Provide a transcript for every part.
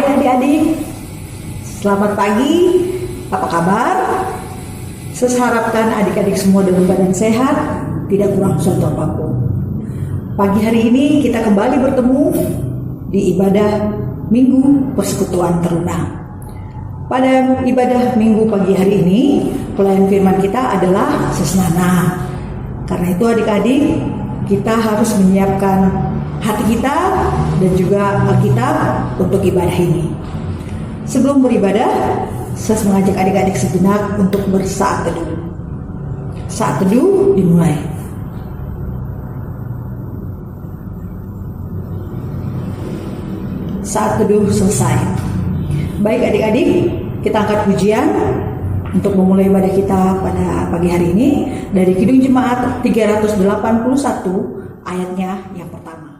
Hai adik-adik, selamat pagi, apa kabar? Seharapkan adik-adik semua dalam keadaan sehat, tidak kurang suatu apapun. Pagi hari ini kita kembali bertemu di ibadah Minggu Persekutuan Teruna. Pada ibadah Minggu pagi hari ini, pelayan firman kita adalah Susnana. Karena itu adik-adik, kita harus menyiapkan hati kita dan juga Alkitab untuk ibadah ini. Sebelum beribadah, saya mengajak adik-adik sejenak untuk bersaat teduh. Saat teduh dimulai. Saat teduh selesai. Baik adik-adik, kita angkat pujian untuk memulai ibadah kita pada pagi hari ini dari Kidung Jemaat 381 ayatnya yang pertama.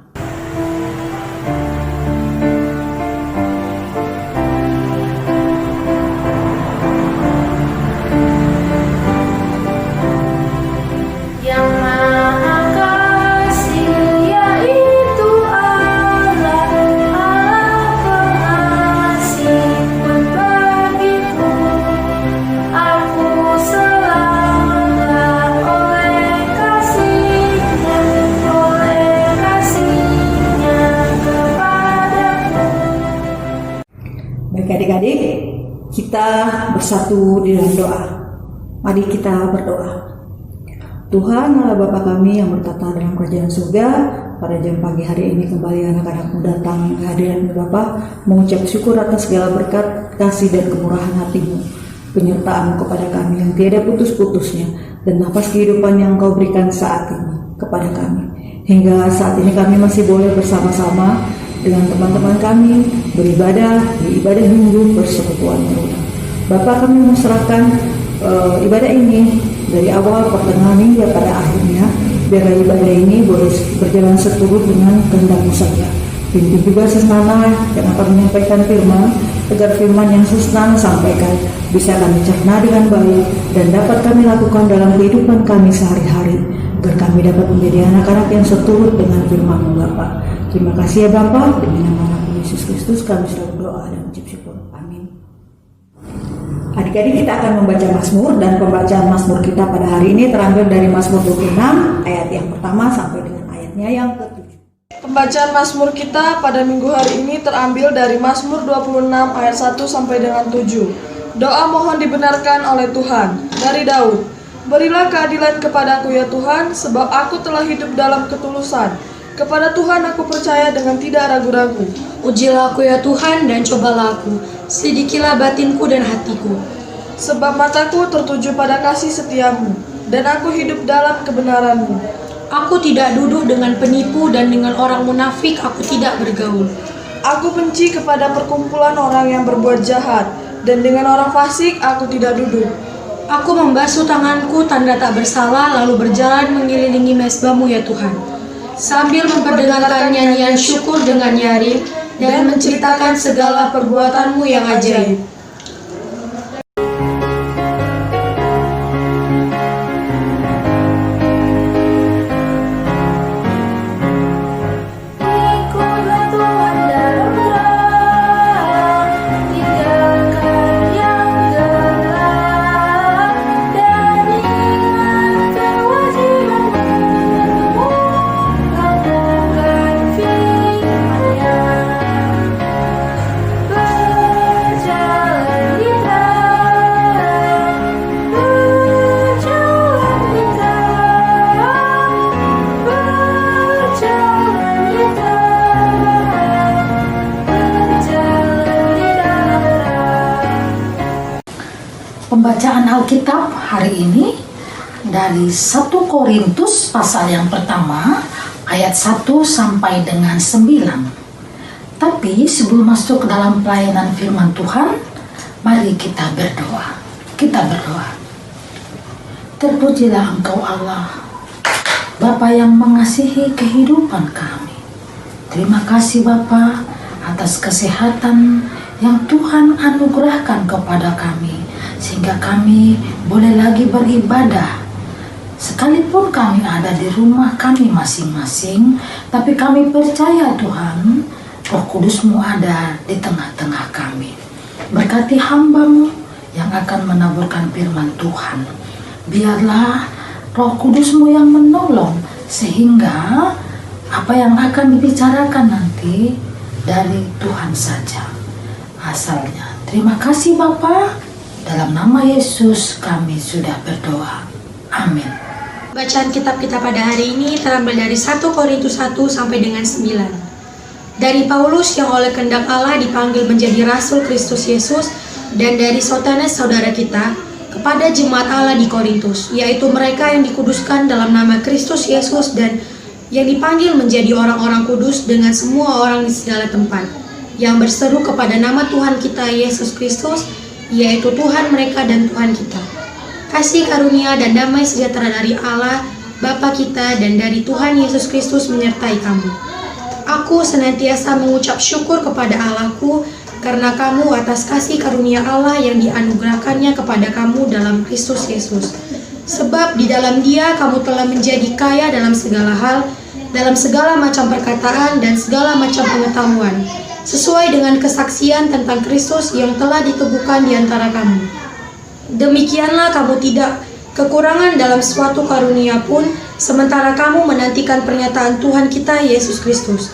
Adik-adik, kita bersatu di dalam doa. Mari kita berdoa. Tuhan Allah Bapa kami yang bertata dalam kerajaan surga, pada jam pagi hari ini kembali anak-anakmu datang ke hadirat-Mu Bapa, mengucap syukur atas segala berkat, kasih dan kemurahan hati-Mu, penyertaan kepada kami yang tiada putus-putusnya, dan nafas kehidupan yang Kau berikan saat ini kepada kami. Hingga saat ini kami masih boleh bersama-sama dengan teman-teman kami beribadah di ibadah Minggu Persekutuan Teruna. Bapak, kami menserahkan ibadah ini dari awal, pertengahan hingga pada akhirnya, biar ibadah ini boleh berjalan seturut dengan kehendak-Mu saja. Pimpin juga Susnana yang akan menyampaikan firman, agar firman yang Susnana sampaikan bisa kami cerna dengan baik dan dapat kami lakukan dalam kehidupan kami sehari-hari, agar kami dapat menjadi anak-anak yang seturut dengan firman-Mu Bapa. Terima kasih ya Bapa, demi nama Yesus Kristus kami sudah berdoa dan mengucap syukur. Amin. Adik-adik, kita akan membaca Mazmur, dan pembacaan Mazmur kita pada hari ini terambil dari Mazmur 26 ayat yang pertama sampai dengan ayatnya yang ke-7. Pembacaan Mazmur kita pada minggu hari ini terambil dari Mazmur 26 ayat 1 sampai dengan 7. Doa mohon dibenarkan oleh Tuhan, dari Daud. Berilah keadilan kepadaku ya Tuhan, sebab aku telah hidup dalam ketulusan. Kepada Tuhan aku percaya dengan tidak ragu-ragu. Ujilah aku ya Tuhan dan cobalah aku, selidikilah batinku dan hatiku. Sebab mataku tertuju pada kasih setiamu, dan aku hidup dalam kebenaran-Mu. Aku tidak duduk dengan penipu, dan dengan orang munafik aku tidak bergaul. Aku benci kepada perkumpulan orang yang berbuat jahat, dan dengan orang fasik aku tidak duduk. Aku membasuh tanganku tanda tak bersalah, lalu berjalan mengelilingi mezbah-Mu ya Tuhan, sambil memperdengarkan nyanyian syukur dengan nyaring dan menceritakan segala perbuatan-Mu yang ajaib. Pembacaan Alkitab hari ini dari 1 Korintus pasal yang pertama ayat 1 sampai dengan 9. Tapi sebelum masuk ke dalam pelayanan firman Tuhan, mari kita berdoa. Kita berdoa. Terpujilah Engkau Allah, Bapa yang mengasihi kehidupan kami. Terima kasih Bapa atas kesehatan yang Tuhan anugerahkan kepada kami, sehingga kami boleh lagi beribadah. Sekalipun kami ada di rumah kami masing-masing, tapi kami percaya Tuhan, Roh Kudus-Mu ada di tengah-tengah kami. Berkati hamba-Mu yang akan menaburkan firman Tuhan. Biarlah Roh Kudus-Mu yang menolong, sehingga apa yang akan dibicarakan nanti dari Tuhan saja asalnya. Terima kasih Bapa. Dalam nama Yesus kami sudah berdoa. Amin. Bacaan kitab kita pada hari ini terambil dari 1 Korintus 1 sampai dengan 9. Dari Paulus yang oleh kehendak Allah dipanggil menjadi Rasul Kristus Yesus, dan dari Sostenes saudara kita, kepada jemaat Allah di Korintus, yaitu mereka yang dikuduskan dalam nama Kristus Yesus dan yang dipanggil menjadi orang-orang kudus dengan semua orang di segala tempat, yang berseru kepada nama Tuhan kita Yesus Kristus, yaitu Tuhan mereka dan Tuhan kita. Kasih karunia dan damai sejahtera dari Allah Bapa kita dan dari Tuhan Yesus Kristus menyertai kamu. Aku senantiasa mengucap syukur kepada Allahku karena kamu atas kasih karunia Allah yang dianugerahkannya kepada kamu dalam Kristus Yesus. Sebab di dalam Dia kamu telah menjadi kaya dalam segala hal, dalam segala macam perkataan dan segala macam pengetahuan, sesuai dengan kesaksian tentang Kristus yang telah diteguhkan di antara kamu. Demikianlah kamu tidak kekurangan dalam suatu karunia pun, sementara kamu menantikan pernyataan Tuhan kita Yesus Kristus.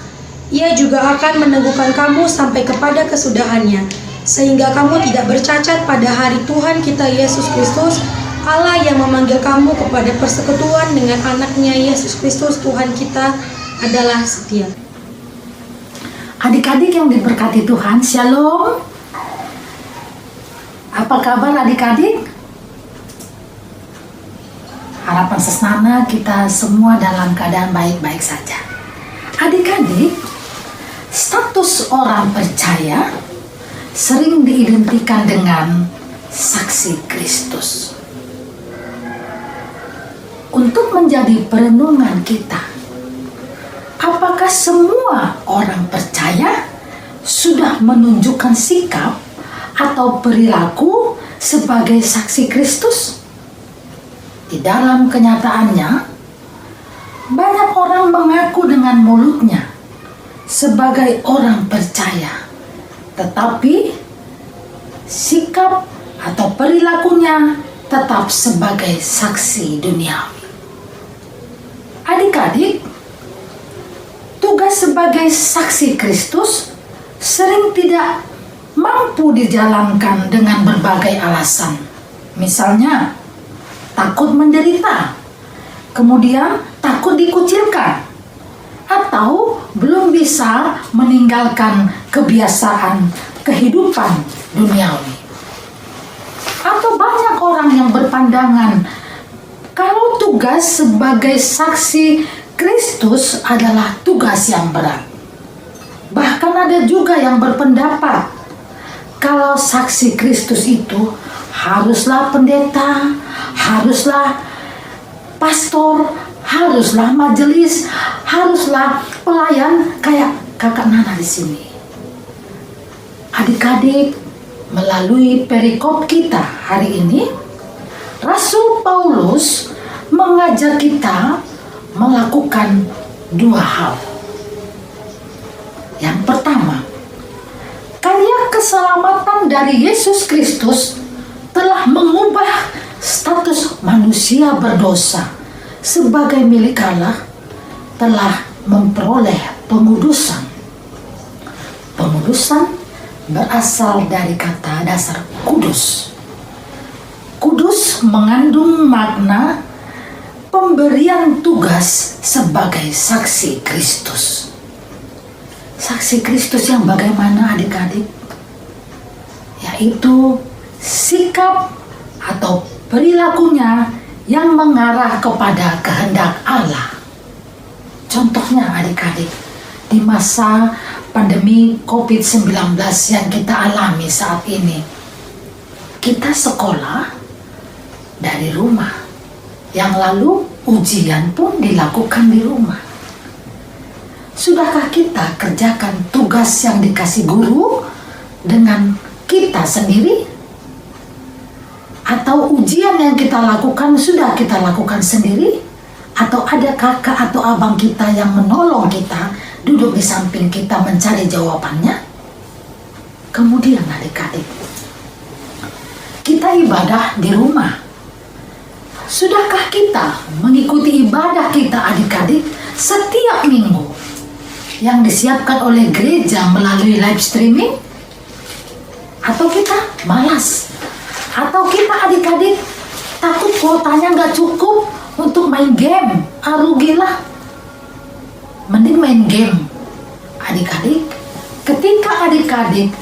Ia juga akan meneguhkan kamu sampai kepada kesudahannya, sehingga kamu tidak bercacat pada hari Tuhan kita Yesus Kristus. Allah yang memanggil kamu kepada persekutuan dengan anaknya Yesus Kristus Tuhan kita adalah setia. Adik-adik yang diberkati Tuhan, Shalom. Apa kabar adik-adik? Harapan Sesnana kita semua dalam keadaan baik-baik saja. Adik-adik, status orang percaya sering diidentikan dengan saksi Kristus. Untuk menjadi perenungan kita, apakah semua orang percaya sudah menunjukkan sikap atau perilaku sebagai saksi Kristus? Di dalam kenyataannya, banyak orang mengaku dengan mulutnya sebagai orang percaya, tetapi sikap atau perilakunya tetap sebagai saksi duniawi. Adik-adik, tugas sebagai saksi Kristus sering tidak mampu dijalankan dengan berbagai alasan. Misalnya, takut menderita, kemudian takut dikucilkan, atau belum bisa meninggalkan kebiasaan kehidupan duniawi. Atau banyak orang yang berpandangan kalau tugas sebagai saksi Kristus adalah tugas yang berat. Bahkan ada juga yang berpendapat kalau saksi Kristus itu haruslah pendeta, haruslah pastor, haruslah majelis, haruslah pelayan kayak kakak Nana di sini. Adik-adik, melalui perikop kita hari ini, Rasul Paulus mengajak kita melakukan dua hal. Yang pertama, karya keselamatan dari Yesus Kristus telah mengubah status manusia berdosa sebagai milik Allah, telah memperoleh pengudusan. Pengudusan berasal dari kata dasar kudus. Kudus mengandung makna pemberian tugas sebagai saksi Kristus. Saksi Kristus yang bagaimana adik-adik? Yaitu sikap atau perilakunya yang mengarah kepada kehendak Allah. Contohnya adik-adik, di masa pandemi COVID-19 yang kita alami saat ini, kita sekolah dari rumah, yang lalu ujian pun dilakukan di rumah. Sudahkah kita kerjakan tugas yang dikasih guru dengan kita sendiri? Atau ujian yang kita lakukan sudah kita lakukan sendiri? Atau ada kakak atau abang kita yang menolong kita duduk di samping kita mencari jawabannya? Kemudian adik-adik, kita ibadah di rumah. Sudahkah kita mengikuti ibadah kita adik-adik setiap minggu yang disiapkan oleh gereja melalui live streaming? Atau kita malas? Atau kita adik-adik takut kuotanya nggak cukup untuk main game? Rugilah. Mending main game. Adik-adik, ketika adik-adik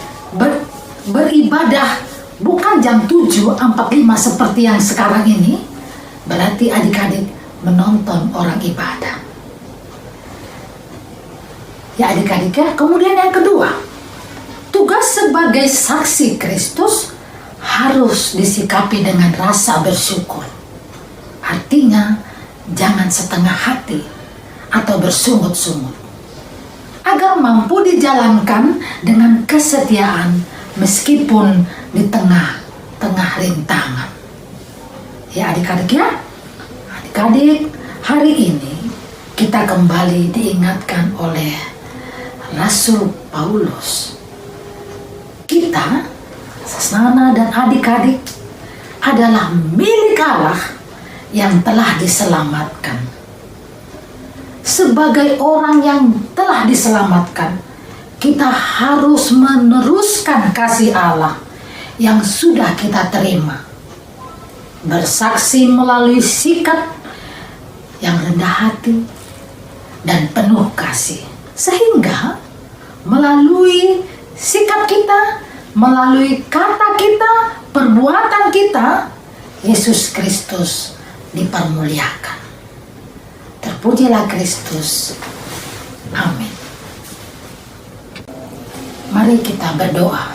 beribadah bukan jam 7.45 seperti yang sekarang ini, berarti adik-adik menonton orang ibadah. Ya adik-adik ya. Kemudian yang kedua, tugas sebagai saksi Kristus harus disikapi dengan rasa bersyukur. Artinya jangan setengah hati atau bersungut-sungut, agar mampu dijalankan dengan kesetiaan meskipun di tengah-tengah rintangan. Ya adik-adik ya. Adik-adik, hari ini kita kembali diingatkan oleh Rasul Paulus. Kita, sesama dan adik-adik, adalah milik Allah yang telah diselamatkan. Sebagai orang yang telah diselamatkan, kita harus meneruskan kasih Allah yang sudah kita terima. Bersaksi melalui sikap yang rendah hati dan penuh kasih. Sehingga melalui sikap kita, melalui kata kita, perbuatan kita, Yesus Kristus dipermuliakan. Terpujilah Kristus. Amin. Mari kita berdoa.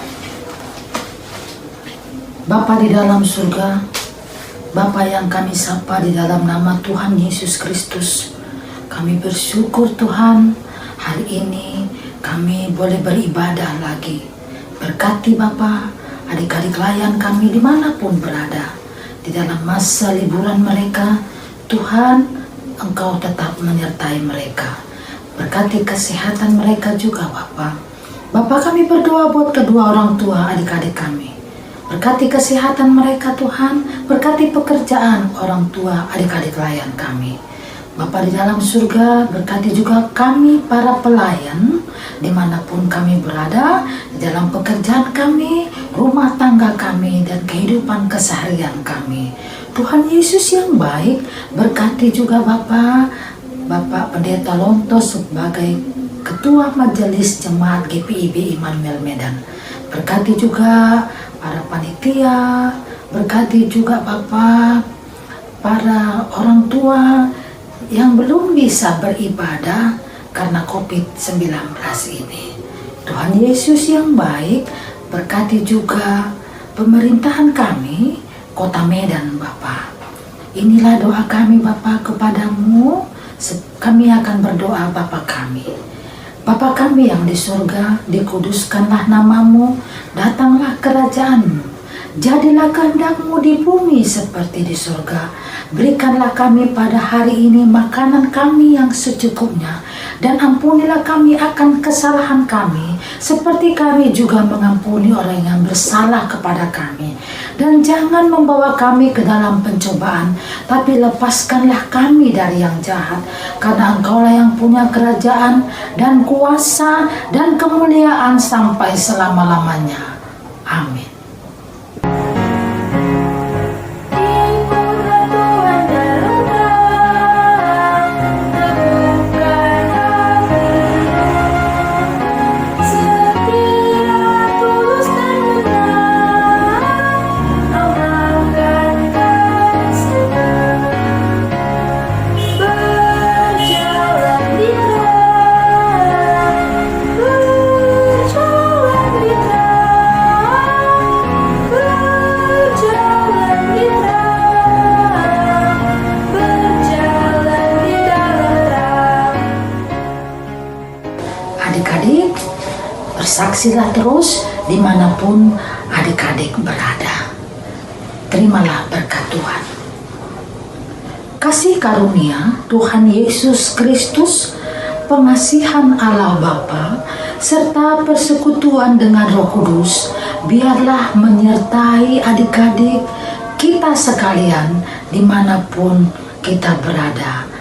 Bapa di dalam surga, Bapa yang kami sapa di dalam nama Tuhan Yesus Kristus, kami bersyukur Tuhan, hari ini kami boleh beribadah lagi. Berkati Bapa adik-adik layan kami dimanapun berada, di dalam masa liburan mereka, Tuhan, Engkau tetap menyertai mereka. Berkati kesehatan mereka juga Bapa. Bapa, kami berdoa buat kedua orang tua adik-adik kami. Berkati kesehatan mereka Tuhan. Berkati pekerjaan orang tua adik-adik layan kami. Bapa di dalam surga, berkati juga kami para pelayan dimanapun kami berada, di dalam pekerjaan kami, rumah tangga kami, dan kehidupan keseharian kami. Tuhan Yesus yang baik, berkati juga Bapak Pendeta Lonto sebagai Ketua Majelis Jemaat GPIB Immanuel Medan. Berkati juga para panitia, berkati juga Bapak para orang tua yang belum bisa beribadah karena COVID-19 ini. Tuhan Yesus yang baik, berkati juga pemerintahan kami, Kota Medan Bapa. Inilah doa kami Bapa kepadamu. Kami akan berdoa Bapa kami. Bapa kami yang di surga, dikuduskanlah namamu, datanglah kerajaanmu. Jadilah kehendak-Mu di bumi seperti di surga. Berikanlah kami pada hari ini makanan kami yang secukupnya, dan ampunilah kami akan kesalahan kami, seperti kami juga mengampuni orang yang bersalah kepada kami. Dan jangan membawa kami ke dalam pencobaan, tapi lepaskanlah kami dari yang jahat. Karena Engkaulah yang punya kerajaan dan kuasa dan kemuliaan sampai selama-lamanya. Amin. Adik-adik, bersaksilah terus dimanapun adik-adik berada. Terimalah berkat Tuhan. Kasih karunia Tuhan Yesus Kristus, pengasihan Allah Bapa, serta persekutuan dengan Roh Kudus, biarlah menyertai adik-adik kita sekalian dimanapun kita berada.